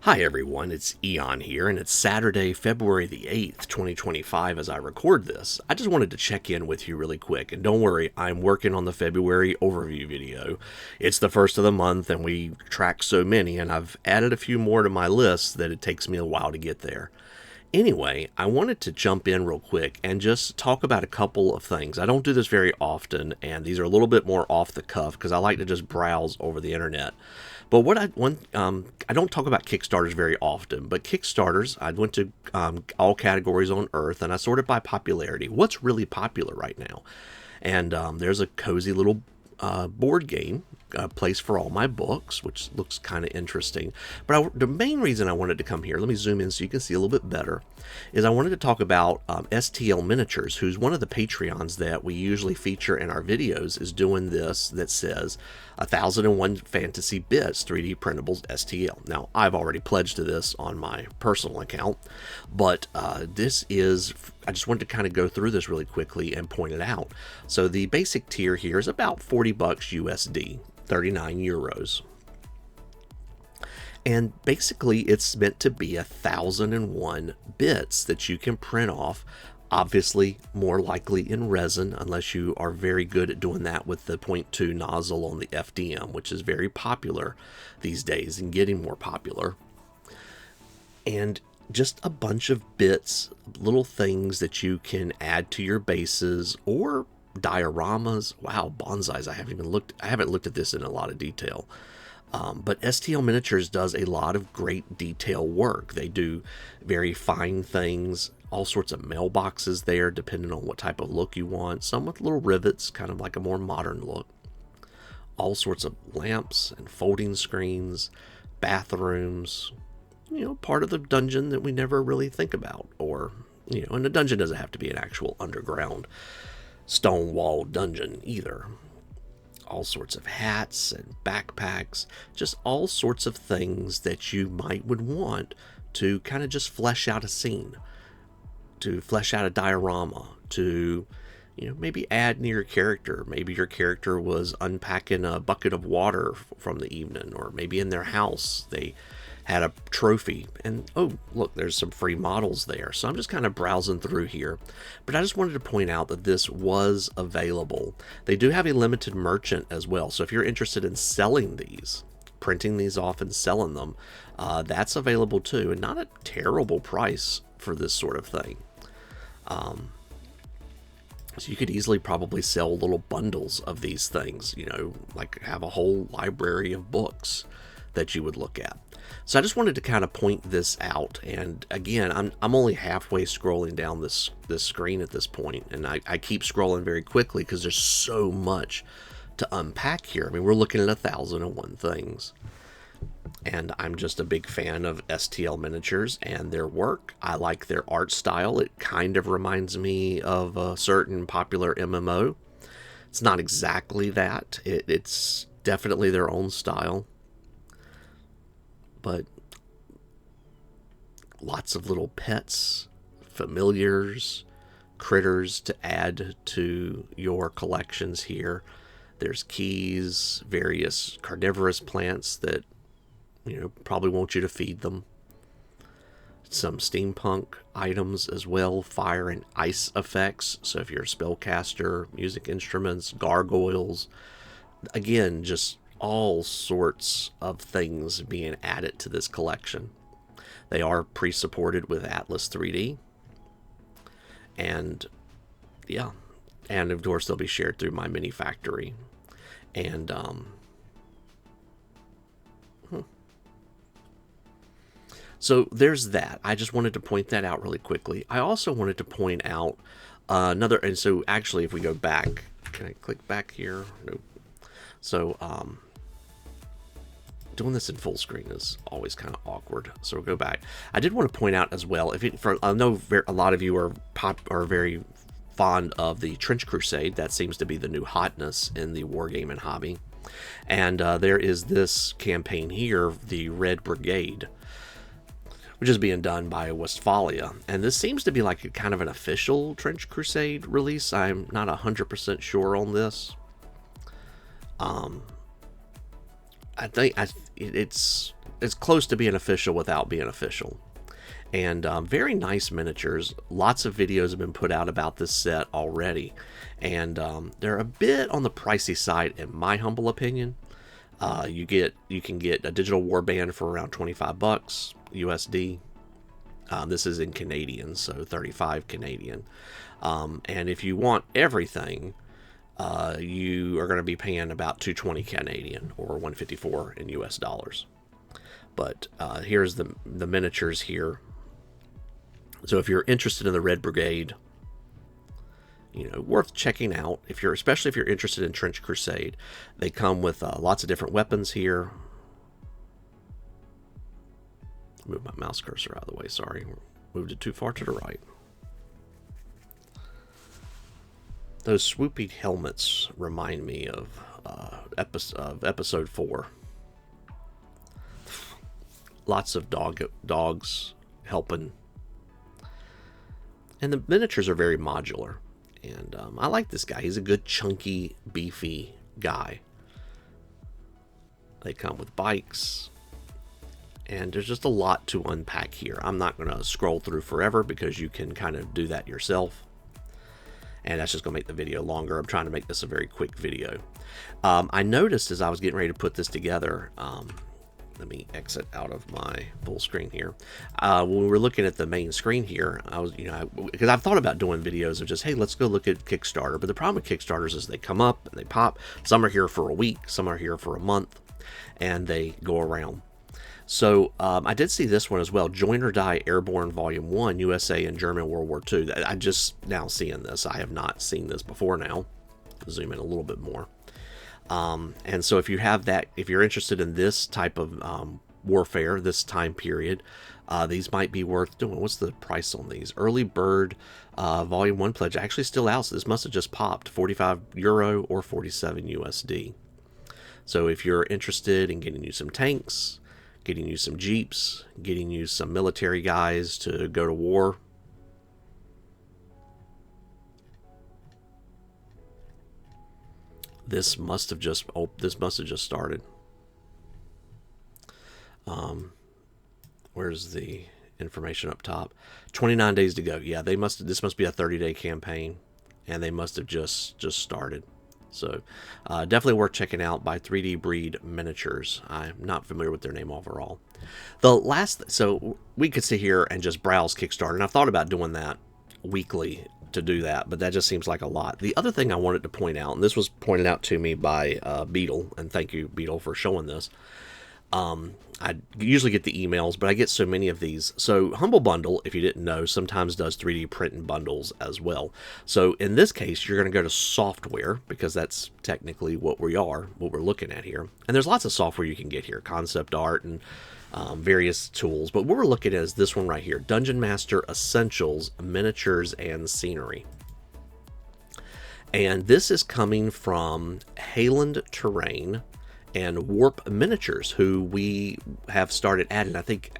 Hi everyone, it's Eon here, and it's Saturday, February the 8th, 2025 as I record this. I just wanted to check in with you really quick, and don't worry, I'm working on the February overview video. It's the first of the month, and we track so many, and I've added a few more to my list that it takes me a while to get there. Anyway, I wanted to jump in real quick and just talk about a couple of things. I don't do this very often, and these are a little bit more off the cuff because I like to just browse over the internet. But I don't talk about Kickstarters very often, but Kickstarters, I went to all categories on Earth and I sorted by popularity. What's really popular right now? And there's a cozy little board game, a place for all my books, which looks kind of interesting. But the main reason I wanted to come here, let me zoom in so you can see a little bit better, is I wanted to talk about STL Miniatures, who's one of the Patreons that we usually feature in our videos, is doing this that says 1001 Fantasy Bits 3D Printables STL. Now, I've already pledged to this on my personal account, but this is, I just wanted to kind of go through this really quickly and point it out. So the basic tier here is about 40 bucks USD, 39 euros. And basically it's meant to be 1001 bits that you can print off, obviously more likely in resin, unless you are very good at doing that with the 0.2 nozzle on the FDM, which is very popular these days and getting more popular. And just a bunch of bits, little things that you can add to your bases or dioramas. Wow, bonsais. I haven't looked at this in a lot of detail. But STL Miniatures does a lot of great detail work. They do very fine things, all sorts of mailboxes there, depending on what type of look you want. Some with little rivets, kind of like a more modern look. All sorts of lamps and folding screens, bathrooms, part of the dungeon that we never really think about. Or, and the dungeon doesn't have to be an actual underground stone wall dungeon either. All sorts of hats and backpacks, just all sorts of things that you would want to kind of just flesh out a scene, to flesh out a diorama, to maybe add near your character. Maybe your character was unpacking a bucket of water from the evening, or maybe in their house they had a trophy, and oh look, there's some free models there. So I'm just kind of browsing through here, but I just wanted to point out that this was available. They do have a limited merchant as well, so if you're interested in selling these, printing these off and selling them, that's available too, and not a terrible price for this sort of thing. So you could easily probably sell little bundles of these things, like have a whole library of books that you would look at. So I just wanted to kind of point this out, and again, I'm only halfway scrolling down this screen at this point, and I keep scrolling very quickly because there's so much to unpack here. I mean, we're looking at 1001 things, and I'm just a big fan of STL Miniatures and their work. I like their art style. It kind of reminds me of a certain popular MMO. It's not exactly that. It's definitely their own style. But lots of little pets, familiars, critters to add to your collections here. There's keys, various carnivorous plants that probably want you to feed them. Some steampunk items as well, fire and ice effects. So if you're a spellcaster, music instruments, gargoyles, again, just all sorts of things being added to this collection. They are pre-supported with Atlas 3D, and yeah, and of course they'll be shared through my mini factory. And so there's that. I just wanted to point that out really quickly. I also wanted to point out another, and so actually if we go back, can I click back here? Nope. So doing this in full screen is always kind of awkward, so we'll go back. I did want to point out as well, I know a lot of you are very fond of the Trench Crusade. That seems to be the new hotness in the wargaming hobby, and there is this campaign here, the Red Brigade, which is being done by Westphalia, and this seems to be like a kind of an official Trench Crusade release. I'm not 100% sure on this. I think it's it's close to being official without being official. And very nice miniatures. Lots of videos have been put out about this set already, and they're a bit on the pricey side in my humble opinion. You can get a digital warband for around 25 bucks USD. This is in Canadian, so 35 Canadian. And if you want everything, you are going to be paying about 220 Canadian or 154 in US dollars. But here's the miniatures here. So if you're interested in the Red Brigade, you know, worth checking out. Especially if you're interested in Trench Crusade, they come with lots of different weapons here. Move my mouse cursor out of the way. Sorry, moved it too far to the right. Those swoopy helmets remind me of episode 4. Lots of dogs helping. And the miniatures are very modular. And I like this guy. He's a good, chunky, beefy guy. They come with bikes. And there's just a lot to unpack here. I'm not going to scroll through forever because you can kind of do that yourself. And that's just going to make the video longer. I'm trying to make this a very quick video. I noticed as I was getting ready to put this together... let me exit out of my full screen here. When we were looking at the main screen here, I was, because I've thought about doing videos of just, hey, let's go look at Kickstarter. But the problem with Kickstarters is they come up and they pop. Some are here for a week, some are here for a month, and they go around. So I did see this one as well, Join or Die Airborne Volume 1, USA and German World War II. I just now seeing this. I have not seen this before now. Zoom in a little bit more. And so if you have that, if you're interested in this type of warfare, this time period, these might be worth doing. What's the price on these? Early Bird Volume 1 pledge actually still out, so this must have just popped, 45 euro or 47 USD. So if you're interested in getting you some tanks, getting you some Jeeps, getting you some military guys to go to war, this must have just started. Where's the information up top? 29 days to go. Yeah, this must be a 30-day campaign, and they must have just started. So definitely worth checking out by 3D Breed Miniatures. I'm not familiar with their name overall. So we could sit here and just browse Kickstarter, and I've thought about doing that weekly to do that, but that just seems like a lot. The other thing I wanted to point out, and this was pointed out to me by Beetle, and thank you, Beetle, for showing this. I usually get the emails, but I get so many of these. So Humble Bundle, if you didn't know, sometimes does 3D printing bundles as well. So in this case, you're going to go to software, because that's technically what we're looking at here. And there's lots of software you can get here, concept art and various tools. But what we're looking at is this one right here, Dungeon Master Essentials, Miniatures and Scenery. And this is coming from Hayland Terrain and Warp Miniatures, who we have started adding. I think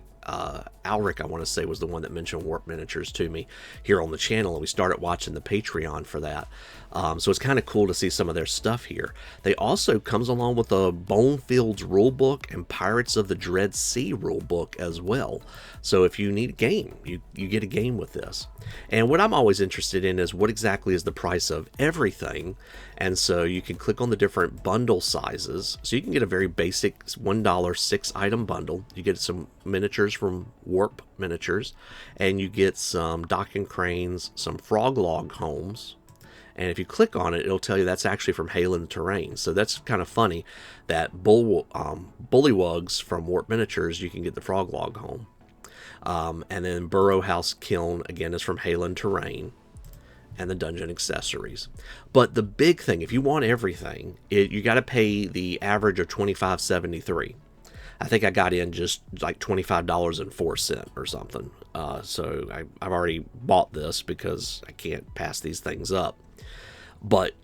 Alric, I want to say, was the one that mentioned Warp Miniatures to me here on the channel, and we started watching the Patreon for that. So it's kind of cool to see some of their stuff here. They also comes along with a Bonefields rulebook and Pirates of the Dread Sea rulebook as well. So if you need a game, you get a game with this. And what I'm always interested in is what exactly is the price of everything. And so you can click on the different bundle sizes. So you can get a very basic $1 6-item bundle. You get some miniatures from Warp Miniatures, and you get some docking cranes, some frog log homes. And if you click on it, it'll tell you that's actually from Hayland Terrain. So that's kind of funny that Bullywugs from Warp Miniatures, you can get the frog log home. And then Burrow House Kiln, again, is from Hayland Terrain, and the dungeon accessories. But the big thing, if you want everything, you got to pay the average of $25.73. I think I got in just like $25.04 or something. So I've already bought this because I can't pass these things up. But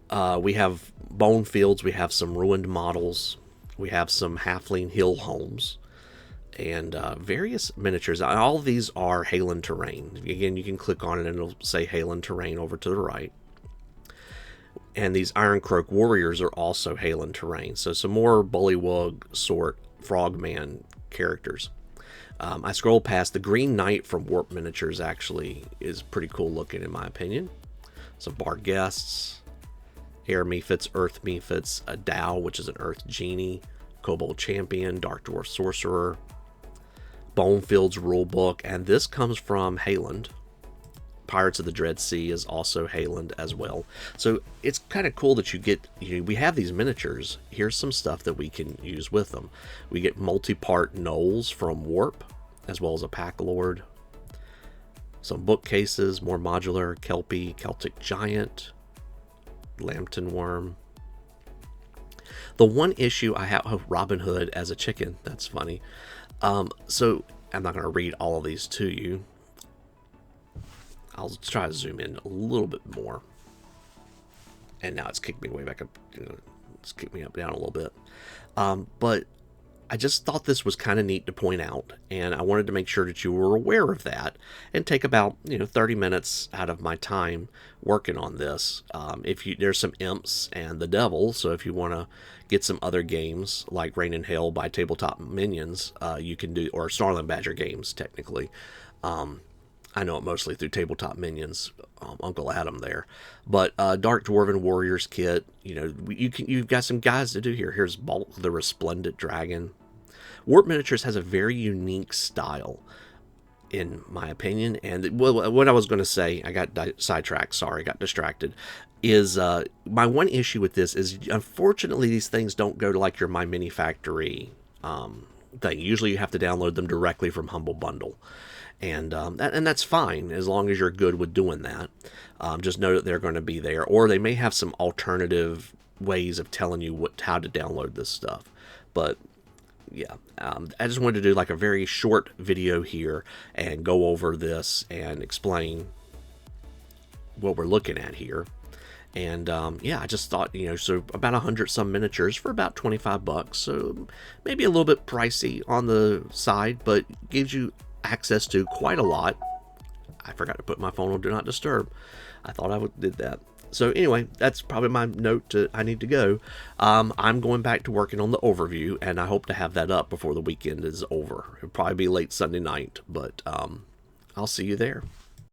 we have Bonefields, we have some ruined models, we have some Halfling Hill homes, and various miniatures. All of these are Hayland Terrain. Again, you can click on it and it'll say Hayland Terrain over to the right. And these Iron Croak Warriors are also Hayland Terrain. So some more Bullywug sort Frogman characters. I scrolled past the Green Knight from Warp Miniatures. Actually is pretty cool looking in my opinion. Some bar guests, air mephits, earth mephits, a Dow, which is an earth genie, Kobold Champion, Dark Dwarf Sorcerer, Bonefield's Rulebook, and this comes from Hayland. Pirates of the Dread Sea is also Hayland as well. So it's kind of cool that we have these miniatures. Here's some stuff that we can use with them. We get multi-part Knolls from Warp, as well as a Pack Lord. Some bookcases, more modular, Kelpie, Celtic Giant, Lambton Worm. The one issue I have, oh, Robin Hood as a chicken. That's funny. So I'm not going to read all of these to you. I'll try to zoom in a little bit more. And now it's kicked me way back up. It's kicked me up down a little bit. But I just thought this was kind of neat to point out. And I wanted to make sure that you were aware of that. And take about 30 minutes out of my time working on this. There's some Imps and the Devil. So if you want to get some other games like Rain and Hail by Tabletop Minions, you can do, or Starland Badger games technically. I know it mostly through Tabletop Minions, Uncle Adam there. But Dark Dwarven Warriors kit, you've got some guys to do here. Here's Bulk the Resplendent Dragon. Warp Miniatures has a very unique style, in my opinion. And what I was going to say, I got sidetracked. Sorry, got distracted. Is my one issue with this is, unfortunately, these things don't go to like your My Mini Factory thing. Usually, you have to download them directly from Humble Bundle. And that's fine as long as you're good with doing that. Just know that they're going to be there, or they may have some alternative ways of telling you how to download this stuff. But yeah, I just wanted to do like a very short video here and go over this and explain what we're looking at here. And yeah, I just thought, so about 100 some miniatures for about 25 bucks. So maybe a little bit pricey on the side, but gives you access to quite a lot. I forgot to put my phone on Do Not Disturb. I thought I did that. So anyway, that's probably my note I need to go. I'm going back to working on the overview, and I hope to have that up before the weekend is over. It'll probably be late Sunday night, but I'll see you there.